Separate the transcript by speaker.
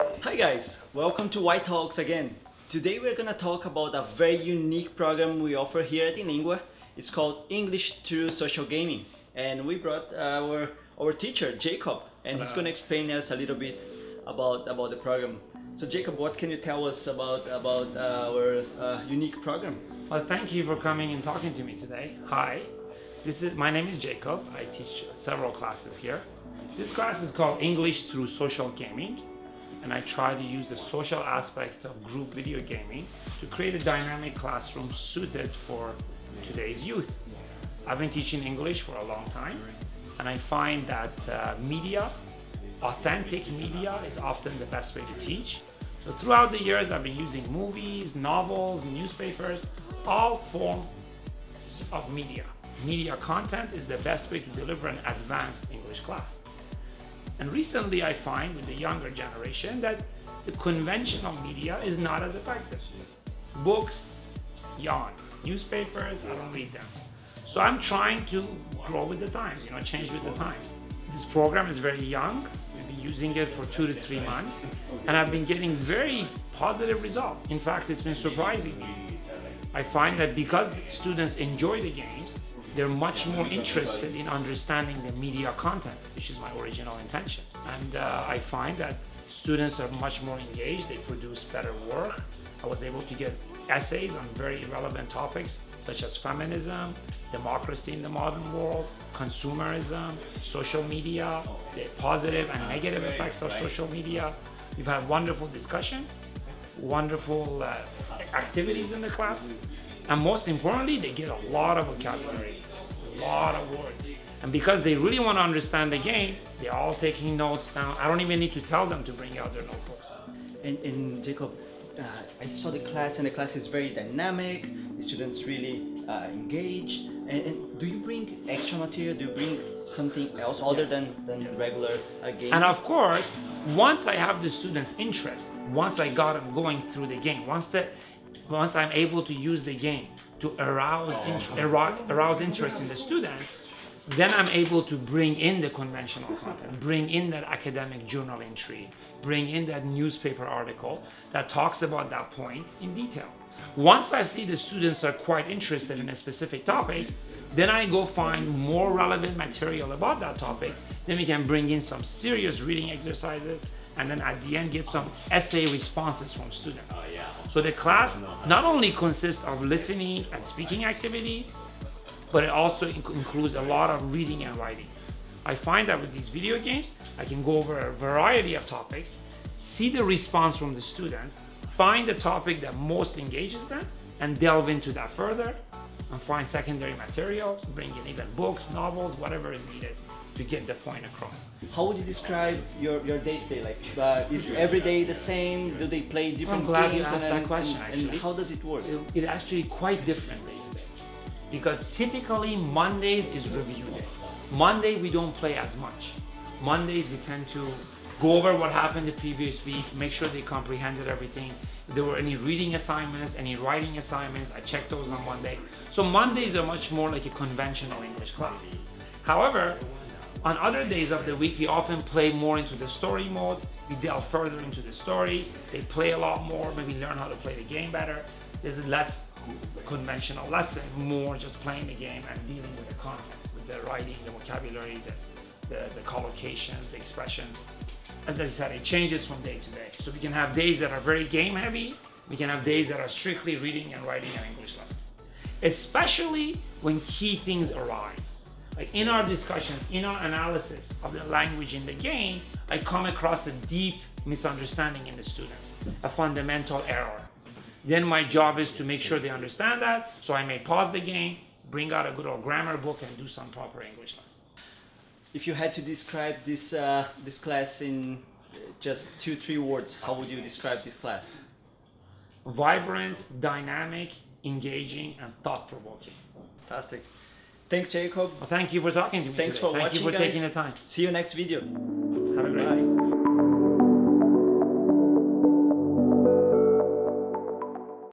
Speaker 1: Hi guys, welcome to White Talks again. Today we're gonna talk about a very unique program we offer here at inlingua. It's called English through Social Gaming, and we brought our teacher Jacob, and he's gonna explain us a little bit about the program. So Jacob, what can you tell us about our unique program?
Speaker 2: Well, thank you for coming and talking to me today. Hi, my name is Jacob. I teach several classes here. This class is called English through Social Gaming, and I try to use the social aspect of group video gaming to create a dynamic classroom suited for today's youth. I've been teaching English for a long time, and I find that authentic media is often the best way to teach. So throughout the years, I've been using movies, novels, newspapers, all forms of media. Media content is the best way to deliver an advanced English class. And recently I find with the younger generation that the conventional media is not as effective. Books, yawn. Newspapers, I don't read them. So I'm trying to grow with the times, change with the times. This program is very young. We've been using it for 2 to 3 months, and I've been getting very positive results. In fact, it's been surprising me. I find that because students enjoy the games, they're much more interested in understanding the media content, which is my original intention. And I find that students are much more engaged, they produce better work. I was able to get essays on very relevant topics such as feminism, democracy in the modern world, consumerism, social media, the positive and negative effects of social media. We've had wonderful discussions, wonderful activities in the class, and most importantly, they get a lot of vocabulary, a lot of words. And because they really want to understand the game, they're all taking notes now. I don't even need to tell them to bring out their notebooks.
Speaker 1: And Jacob, I saw the class, and the class is very dynamic. The students really engaged. And do you bring extra material? Do you bring something else other than regular game?
Speaker 2: And of course, once I have the students' interest, once I got them going through the game, once I'm able to use the game to arouse interest in the students, then I'm able to bring in the conventional content, bring in that academic journal entry, bring in that newspaper article that talks about that point in detail. Once I see the students are quite interested in a specific topic, then I go find more relevant material about that topic. Then we can bring in some serious reading exercises, and then at the end get some essay responses from students. So the class not only consists of listening and speaking activities, but it also includes a lot of reading and writing. I find that with these video games, I can go over a variety of topics, see the response from the students, find the topic that most engages them, and delve into that further, and find secondary material, bring in even books, novels, whatever is needed to get the point across.
Speaker 1: How would you describe your day-to-day? Like, is every day the same? Do they play different
Speaker 2: I'm glad
Speaker 1: games?
Speaker 2: you asked that question,
Speaker 1: and
Speaker 2: actually.
Speaker 1: how does it work?
Speaker 2: It actually quite different day to day, because typically Mondays is review day. Monday we don't play as much. Mondays we tend to go over what happened the previous week, make sure they comprehended everything. If there were any reading assignments, any writing assignments, I check those on Monday. So Mondays are much more like a conventional English class. However, on other days of the week, we often play more into the story mode. We delve further into the story. They play a lot more, maybe learn how to play the game better. There's less conventional lesson, more just playing the game and dealing with the content, with the writing, the vocabulary, the collocations, the expressions. As I said, it changes from day to day. So we can have days that are very game heavy. We can have days that are strictly reading and writing and English lessons. Especially when key things arise. Like in our discussions, in our analysis of the language in the game, I come across a deep misunderstanding in the students, a fundamental error. Then my job is to make sure they understand that, so I may pause the game, bring out a good old grammar book, and do some proper English lessons.
Speaker 1: If you had to describe this class in just 2-3 words, how would you describe this class?
Speaker 2: Vibrant, dynamic, engaging, and thought-provoking.
Speaker 1: Fantastic. Thanks, Jacob.
Speaker 2: Well, thank you for talking to me
Speaker 1: Thanks
Speaker 2: today.
Speaker 1: for watching,
Speaker 2: Thank you for
Speaker 1: guys.
Speaker 2: taking the time.
Speaker 1: See you next video.
Speaker 2: Have a great
Speaker 1: Bye.
Speaker 2: day.